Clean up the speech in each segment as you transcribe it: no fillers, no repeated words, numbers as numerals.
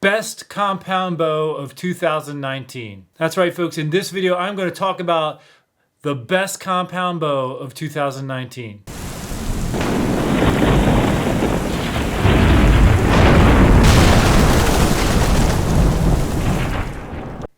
best compound bow of 2019. That's right, folks. In this video, I'm going to talk about the best compound bow of 2019.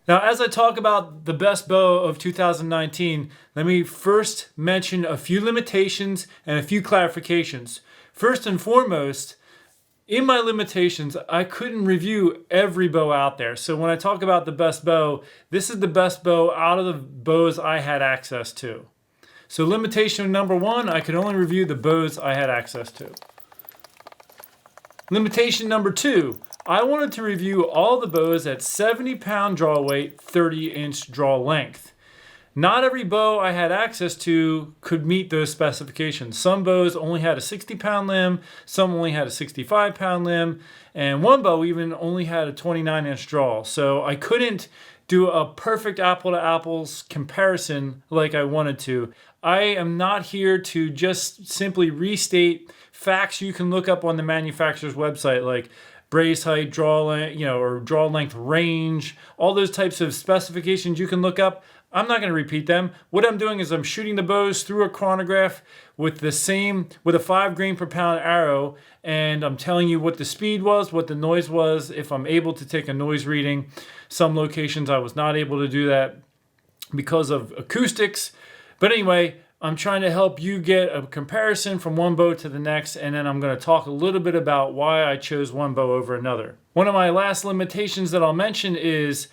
Now, as I talk about the best bow of 2019, let me first mention a few limitations and a few clarifications. First and foremost, in my limitations, I couldn't review every bow out there. So when I talk about the best bow, this is the best bow out of the bows I had access to. So limitation number one, I could only review the bows I had access to. Limitation number two, I wanted to review all the bows at 70-pound draw weight, 30-inch draw length. Not every bow I had access to could meet those specifications. Some bows only had a 60-pound limb, some only had a 65-pound limb, and one bow even only had a 29-inch draw. So I couldn't do a perfect apple-to-apples comparison like I wanted to. I am not here to just simply restate facts you can look up on the manufacturer's website, like brace height, draw length, or draw length range, all those types of specifications you can look up. I'm not going to repeat them. What I'm doing is I'm shooting the bows through a chronograph with a 5 grain per pound arrow, and I'm telling you what the speed was, what the noise was, if I'm able to take a noise reading. Some locations I was not able to do that because of acoustics. But anyway, I'm trying to help you get a comparison from one bow to the next, and then I'm going to talk a little bit about why I chose one bow over another. One of my last limitations that I'll mention is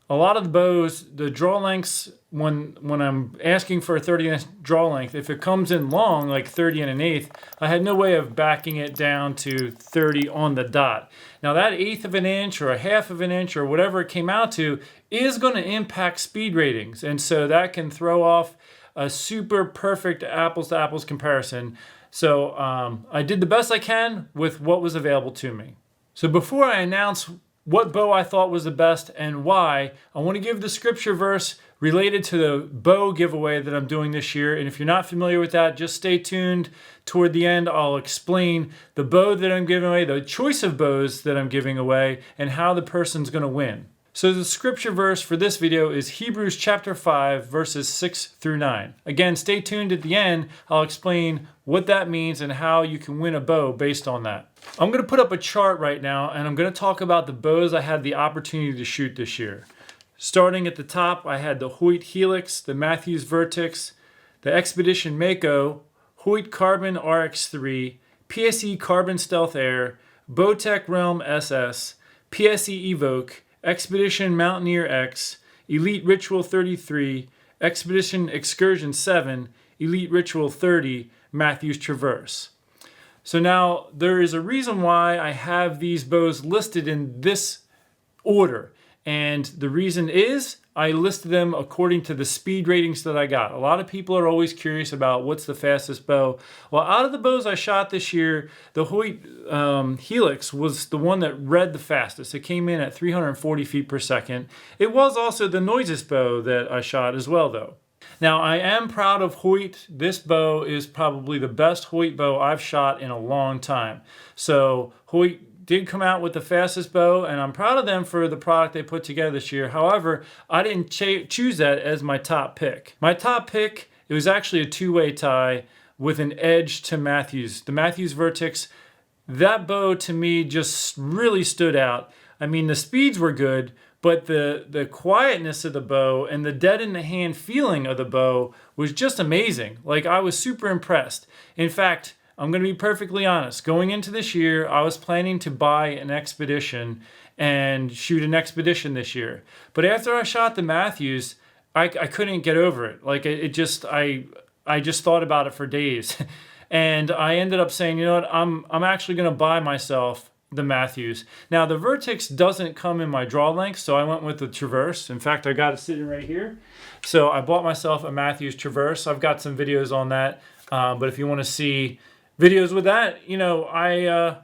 a lot of the bows, the draw lengths, when I'm asking for a 30-inch draw length, if it comes in long, like 30 and an eighth, I had no way of backing it down to 30 on the dot. Now that eighth of an inch or a half of an inch or whatever it came out to is going to impact speed ratings. And so that can throw off a super perfect apples to apples comparison. So I did the best I can with what was available to me. So before I announce what bow I thought was the best and why, I want to give the scripture verse related to the bow giveaway that I'm doing this year. And if you're not familiar with that, just stay tuned. Toward the end, I'll explain the bow that I'm giving away, the choice of bows that I'm giving away, and how the person's going to win. So the scripture verse for this video is Hebrews chapter 5, verses 6 through 9. Again, stay tuned at the end. I'll explain what that means and how you can win a bow based on that. I'm going to put up a chart right now, and I'm going to talk about the bows I had the opportunity to shoot this year. Starting at the top, I had the Hoyt Helix, the Matthews Vertex, the Expedition Mako, Hoyt Carbon RX3, PSE Carbon Stealth Air, Bowtech Realm SS, PSE Evoke, Expedition Mountaineer X, Elite Ritual 33, Expedition Excursion 7, Elite Ritual 30, Matthews Traverse. So now there is a reason why I have these bows listed in this order. And the reason is I listed them according to the speed ratings that I got. A lot of people are always curious about what's the fastest bow. Well, out of the bows I shot this year, the Hoyt Helix was the one that read the fastest. It came in at 340 feet per second. It was also the noisiest bow that I shot as well, though. Now, I am proud of Hoyt. This bow is probably the best Hoyt bow I've shot in a long time. So Hoyt did come out with the fastest bow, and I'm proud of them for the product they put together this year. However, I didn't choose that as my top pick. My top pick, it was actually a two-way tie with an edge to Matthews. The Matthews Vertex, that bow to me just really stood out. I mean, the speeds were good, but the quietness of the bow and the dead in the hand feeling of the bow was just amazing. Like, I was super impressed. In fact, I'm going to be perfectly honest. Going into this year, I was planning to buy an Expedition and shoot an Expedition this year. But after I shot the Matthews, I couldn't get over it. Like, I just thought about it for days. And I ended up saying, you know what, I'm actually going to buy myself the Matthews. Now, the Vertex doesn't come in my draw length, so I went with the Traverse. In fact, I got it sitting right here. So I bought myself a Matthews Traverse. I've got some videos on that. But if you want to see videos with that, I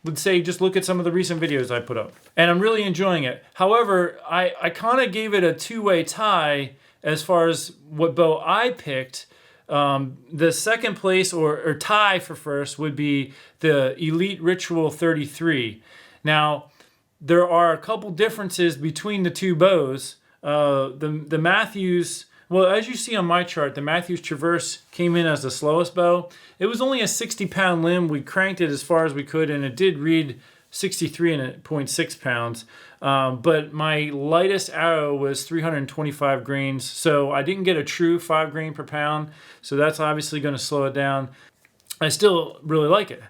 would say just look at some of the recent videos I put up. And I'm really enjoying it. However, I kind of gave it a two-way tie as far as what bow I picked. The second place or tie for first would be the Elite Ritual 33. Now, there are a couple differences between the two bows. The Matthews, well, as you see on my chart, the Matthews Traverse came in as the slowest bow. It was only a 60-pound limb. We cranked it as far as we could, and it did read 63.6 pounds. But my lightest arrow was 325 grains, so I didn't get a true 5 grain per pound, so that's obviously going to slow it down. I still really like it.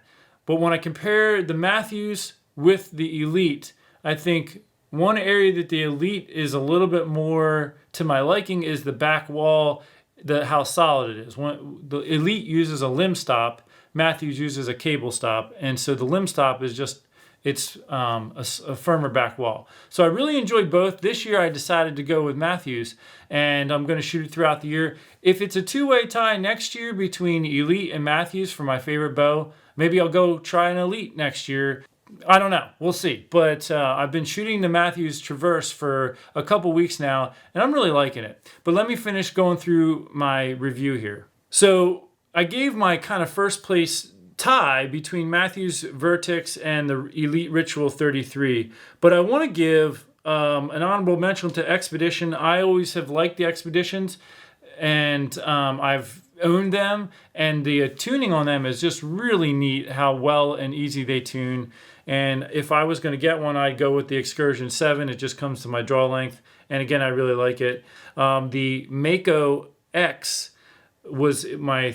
But when I compare the Matthews with the Elite, I think one area that the Elite is a little bit more to my liking is the back wall, how solid it is. The Elite uses a limb stop, Matthews uses a cable stop, and so the limb stop is just, it's a firmer back wall. So I really enjoyed both. This year I decided to go with Matthews, and I'm going to shoot it throughout the year. If it's a two-way tie next year between Elite and Matthews for my favorite bow, maybe I'll go try an Elite next year. I don't know. We'll see. But I've been shooting the Matthews Traverse for a couple weeks now, and I'm really liking it. But let me finish going through my review here. So I gave my kind of first place tie between Matthews Vertex and the Elite Ritual 33. But I want to give an honorable mention to Expedition. I always have liked the Expeditions, and I've owned them, and the tuning on them is just really neat, how well and easy they tune. And if I was going to get one, I'd go with the Excursion 7. It just comes to my draw length, and again, I really like it. The Mako X was my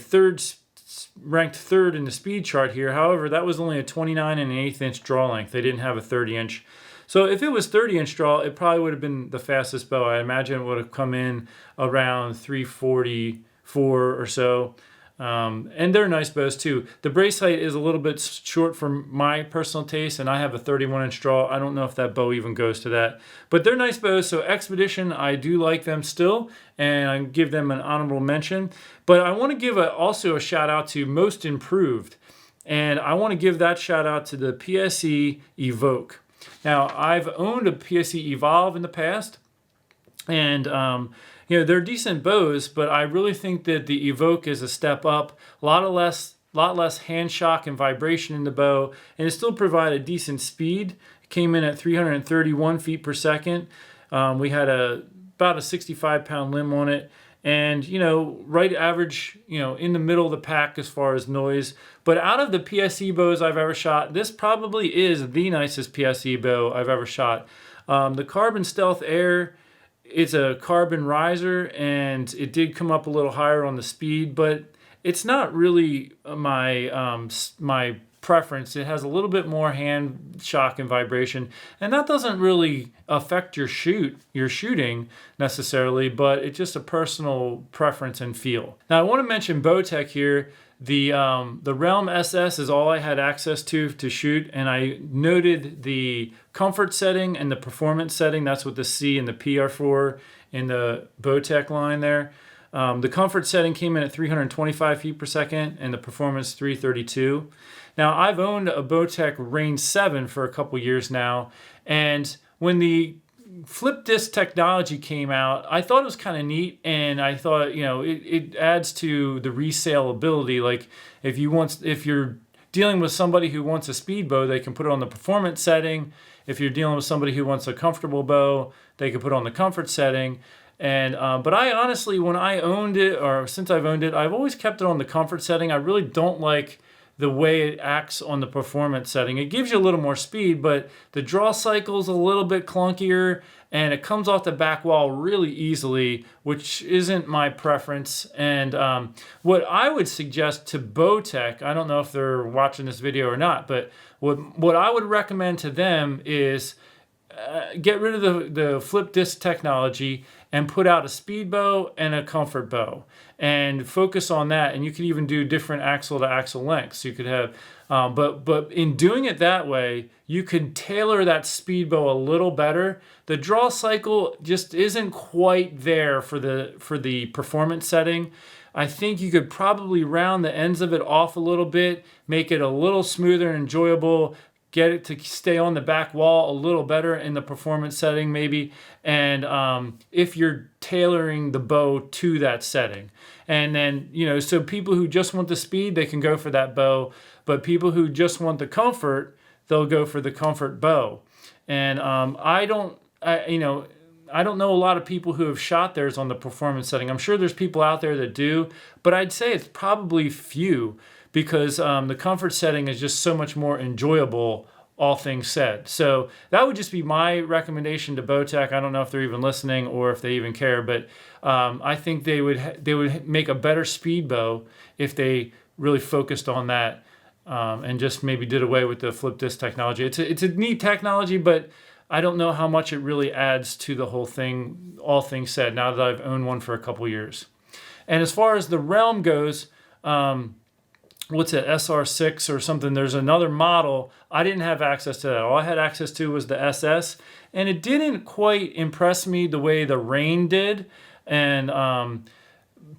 ranked third in the speed chart here. However, that was only a 29 and an 1/8 inch draw length. They didn't have a 30 inch. So if it was 30 inch draw, it probably would have been the fastest bow. I imagine it would have come in around 344 or so. And they're nice bows too. The brace height is a little bit short for my personal taste, and I have a 31 inch draw. I don't know if that bow even goes to that, but they're nice bows. So Expedition, I do like them still, and I give them an honorable mention. But I want to give also a shout out to Most Improved, and I want to give that shout out to the PSE Evoke. Now, I've owned a PSE Evolve in the past, and they're decent bows, but I really think that the Evoke is a step up. A lot less hand shock and vibration in the bow, and it still provided decent speed. It came in at 331 feet per second. We had about a 65-pound limb on it, and right average, in the middle of the pack as far as noise. But out of the PSE bows I've ever shot, this probably is the nicest PSE bow I've ever shot. The Carbon Stealth Air, it's a carbon riser, and it did come up a little higher on the speed, but it's not really my preference. It has a little bit more hand shock and vibration, and that doesn't really affect your shooting necessarily, but it's just a personal preference and feel. Now I want to mention Bowtech here. The Realm SS is all I had access to shoot, and I noted the comfort setting and the performance setting. That's what the C and the P are for in the Bowtech line there. The comfort setting came in at 325 feet per second, and the performance 332. Now, I've owned a Bowtech Range 7 for a couple years now, and when the flip disc technology came out, I thought it was kind of neat, and I thought, it adds to the resale ability. Like if you're dealing with somebody who wants a speed bow, they can put it on the performance setting. If you're dealing with somebody who wants a comfortable bow, they can put it on the comfort setting. And but I honestly, when I owned it, or since I've owned it, I've always kept it on the comfort setting. I really don't like the way it acts on the performance setting. It gives you a little more speed, but the draw cycle's a little bit clunkier, and it comes off the back wall really easily, which isn't my preference. And what I would suggest to Bowtech, I don't know if they're watching this video or not, but what I would recommend to them is get rid of the flip disc technology and put out a speed bow and a comfort bow and focus on that. And you could even do different axle to axle lengths. You could have, but in doing it that way, you can tailor that speed bow a little better. The draw cycle just isn't quite there for the performance setting. I think you could probably round the ends of it off a little bit, make it a little smoother and enjoyable, get it to stay on the back wall a little better in the performance setting maybe, and if you're tailoring the bow to that setting. And then, so people who just want the speed, they can go for that bow, but people who just want the comfort, they'll go for the comfort bow. And I don't know a lot of people who have shot theirs on the performance setting. I'm sure there's people out there that do, but I'd say it's probably few because the comfort setting is just so much more enjoyable, all things said. So that would just be my recommendation to Bowtech. I don't know if they're even listening or if they even care, but I think they would make a better speed bow if they really focused on that and just maybe did away with the flip disc technology. It's a neat technology, but I don't know how much it really adds to the whole thing, all things said, now that I've owned one for a couple years. And as far as the realm goes, what's it, SR6 or something, there's another model. I didn't have access to that. All I had access to was the SS, and it didn't quite impress me the way the Rain did. And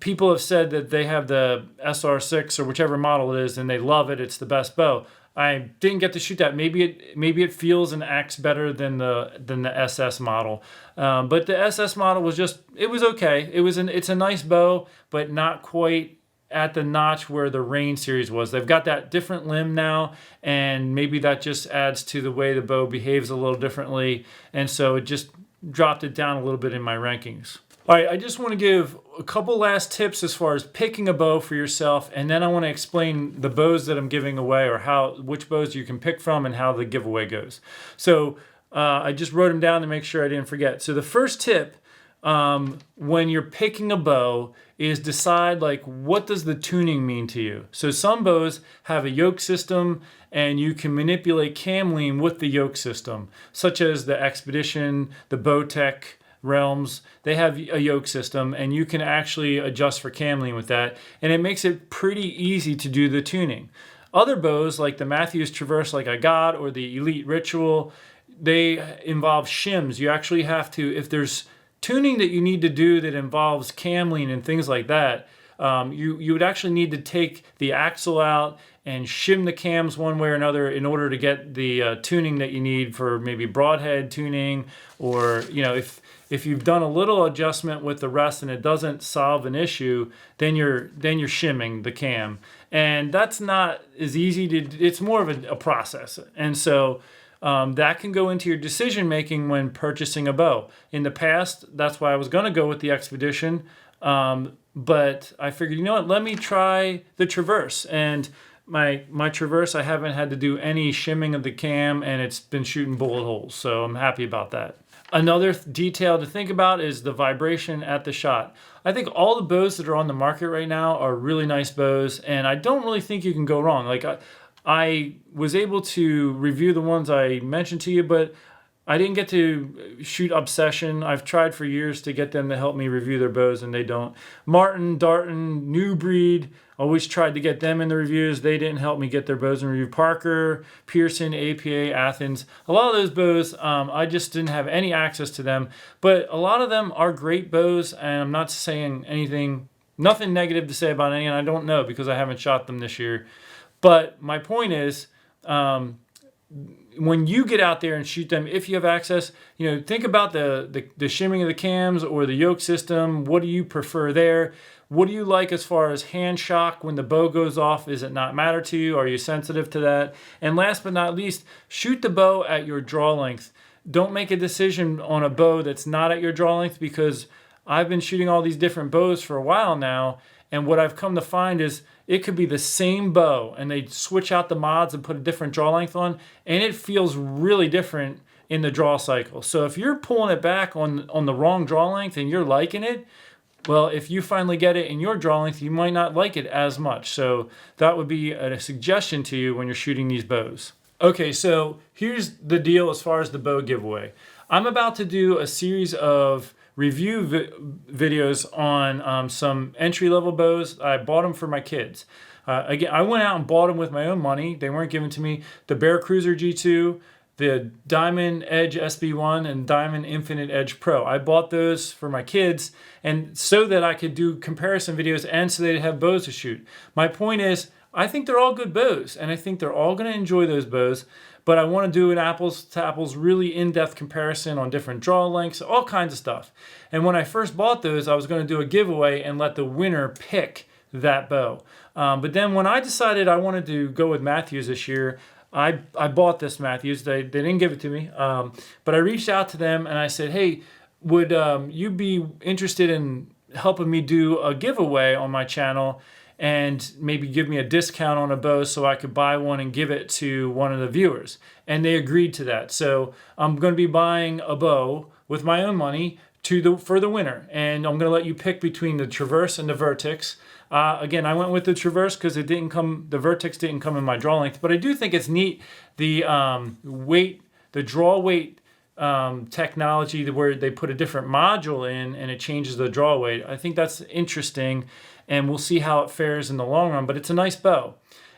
people have said that they have the SR6 or whichever model it is, and they love it. It's the best bow. I didn't get to shoot that. Maybe it feels and acts better than the SS model, but the SS model was it was okay. It's a nice bow, but not quite at the notch where the Rain series was. They've got that different limb now, and maybe that just adds to the way the bow behaves a little differently, and so it just dropped it down a little bit in my rankings. All right, I just want to give a couple last tips as far as picking a bow for yourself, and then I want to explain the bows that I'm giving away, or which bows you can pick from and how the giveaway goes. So I just wrote them down to make sure I didn't forget. So the first tip when you're picking a bow is decide, like, what does the tuning mean to you? So some bows have a yoke system, and you can manipulate cam lean with the yoke system, such as the Expedition, the Bowtech Realms. They have a yoke system, and you can actually adjust for cam lean with that, and it makes it pretty easy to do the tuning. Other bows, like the Matthews Traverse like I got, or the Elite Ritual, they involve shims. You actually have to, if there's tuning that you need to do that involves cam lean and things like that, you would actually need to take the axle out and shim the cams one way or another in order to get the tuning that you need for maybe broadhead tuning, or if you've done a little adjustment with the rest and it doesn't solve an issue, then you're shimming the cam, and that's not as easy to. It's more of a process, and so that can go into your decision making when purchasing a bow. In the past, that's why I was going to go with the Expedition, but I figured, let me try the Traverse, and my Traverse, I haven't had to do any shimming of the cam, and it's been shooting bullet holes, so I'm happy about that. Another detail to think about is the vibration at the shot. I think all the bows that are on the market right now are really nice bows, and I don't really think you can go wrong. Like I was able to review the ones I mentioned to you, but I didn't get to shoot Obsession. I've tried for years to get them to help me review their bows, and they don't. Martin, Darton, New Breed, always tried to get them in the reviews. They didn't help me get their bows in review. Parker, Pearson, APA, Athens. A lot of those bows, I just didn't have any access to them. But a lot of them are great bows, and I'm not saying nothing negative to say about any, and I don't know because I haven't shot them this year. But my point is, when you get out there and shoot them, if you have access, think about the shimming of the cams or the yoke system. What do you prefer there? What do you like as far as hand shock when the bow goes off? Does it not matter to you? Are you sensitive to that? And last but not least, shoot the bow at your draw length. Don't make a decision on a bow that's not at your draw length, because I've been shooting all these different bows for a while now, and what I've come to find is it could be the same bow, and they switch out the mods and put a different draw length on, and it feels really different in the draw cycle. So if you're pulling it back on the wrong draw length and you're liking it, well, if you finally get it in your draw length, you might not like it as much. So that would be a suggestion to you when you're shooting these bows. Okay, so here's the deal as far as the bow giveaway. I'm about to do a series of review videos on some entry-level bows. I bought them for my kids. Again, I went out and bought them with my own money. They weren't given to me. The Bear Cruiser G2, the Diamond Edge SB1, and Diamond Infinite Edge Pro. I bought those for my kids, and so that I could do comparison videos and so they'd have bows to shoot. My point is, I think they're all good bows, and I think they're all going to enjoy those bows, but I want to do an apples to apples, really in-depth comparison on different draw lengths, all kinds of stuff. And when I first bought those, I was going to do a giveaway and let the winner pick that bow. But then when I decided I wanted to go with Matthews this year, I bought this, Matthews. They didn't give it to me, but I reached out to them and I said, hey, would you be interested in helping me do a giveaway on my channel and maybe give me a discount on a bow so I could buy one and give it to one of the viewers? And they agreed to that. So I'm going to be buying a bow with my own money for the winner. And I'm going to let you pick between the Traverse and the Vertex. Again, I went with the Traverse because the Vertex didn't come in my draw length, but I do think it's neat, the draw weight technology where they put a different module in and it changes the draw weight. I think that's interesting, and we'll see how it fares in the long run, but it's a nice bow.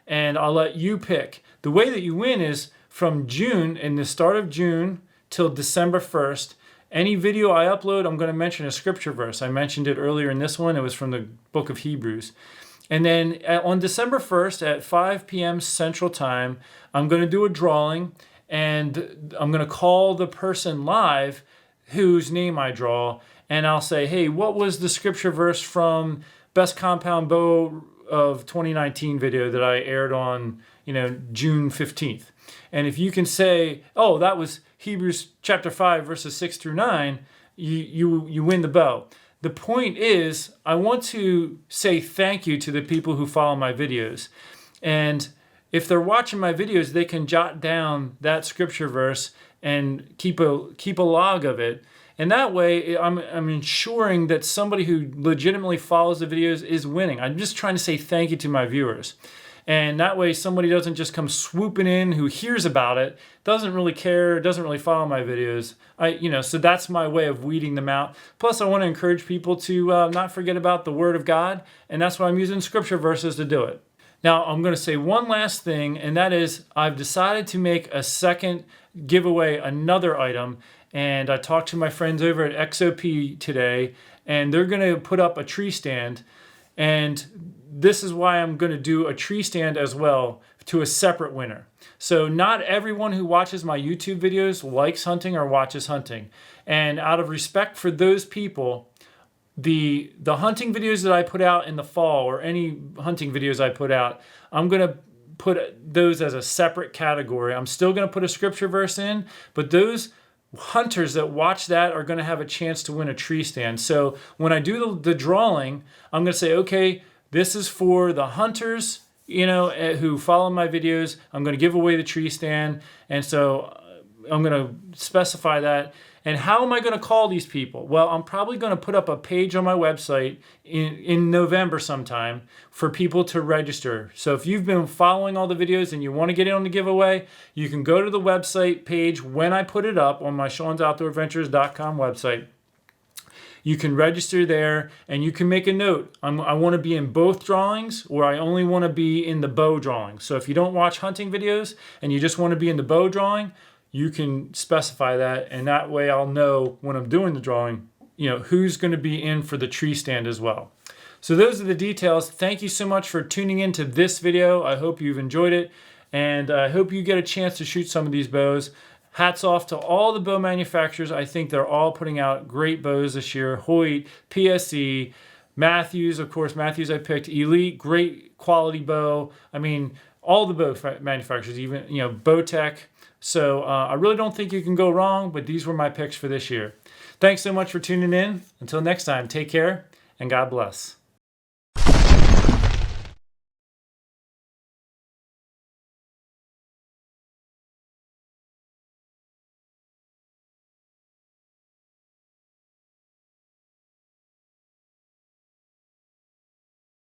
And I'll let you pick. The way that you win is from June, in the start of June till December 1st, any video I upload, I'm going to mention a scripture verse. I mentioned it earlier in this one. It was from the book of Hebrews. And then on December 1st at 5 p.m. Central Time, I'm going to do a drawing, and I'm going to call the person live whose name I draw, and I'll say, hey, what was the scripture verse from Best Compound Bow of 2019 video that I aired on, June 15th? And if you can say, oh, that was Hebrews chapter 5, verses 6 through 9, you win the bow. The point is, I want to say thank you to the people who follow my videos. And if they're watching my videos, they can jot down that scripture verse and keep a log of it. And that way, I'm ensuring that somebody who legitimately follows the videos is winning. I'm just trying to say thank you to my viewers. And that way somebody doesn't just come swooping in who hears about it, doesn't really care, doesn't really follow my videos. So that's my way of weeding them out. Plus, I want to encourage people to not forget about the Word of God, and that's why I'm using scripture verses to do it. Now, I'm going to say one last thing, and that is I've decided to make a second giveaway, another item, and I talked to my friends over at XOP today, and they're going to put up a tree stand, and this is why I'm going to do a tree stand as well to a separate winner. So not everyone who watches my YouTube videos likes hunting or watches hunting. And out of respect for those people, the hunting videos that I put out in the fall, or any hunting videos I put out, I'm going to put those as a separate category. I'm still going to put a scripture verse in, but those hunters that watch that are going to have a chance to win a tree stand. So when I do the drawing, I'm going to say, okay, this is for the hunters, who follow my videos. I'm going to give away the tree stand. And so I'm going to specify that. And how am I going to call these people? Well, I'm probably going to put up a page on my website in November sometime for people to register. So if you've been following all the videos and you want to get in on the giveaway, you can go to the website page when I put it up on my Sean'sOutdoorAdventures.com website. You can register there, and you can make a note. I want to be in both drawings, or I only want to be in the bow drawing. So if you don't watch hunting videos and you just want to be in the bow drawing, you can specify that, and that way I'll know when I'm doing the drawing, who's going to be in for the tree stand as well. So those are the details. Thank you so much for tuning into this video. I hope you've enjoyed it, and I hope you get a chance to shoot some of these bows. Hats off to all the bow manufacturers. I think they're all putting out great bows this year. Hoyt, PSE, Matthews, of course, Matthews I picked. Elite, great quality bow. I mean, all the bow manufacturers, even, Bowtech. So I really don't think you can go wrong, but these were my picks for this year. Thanks so much for tuning in. Until next time, take care and God bless.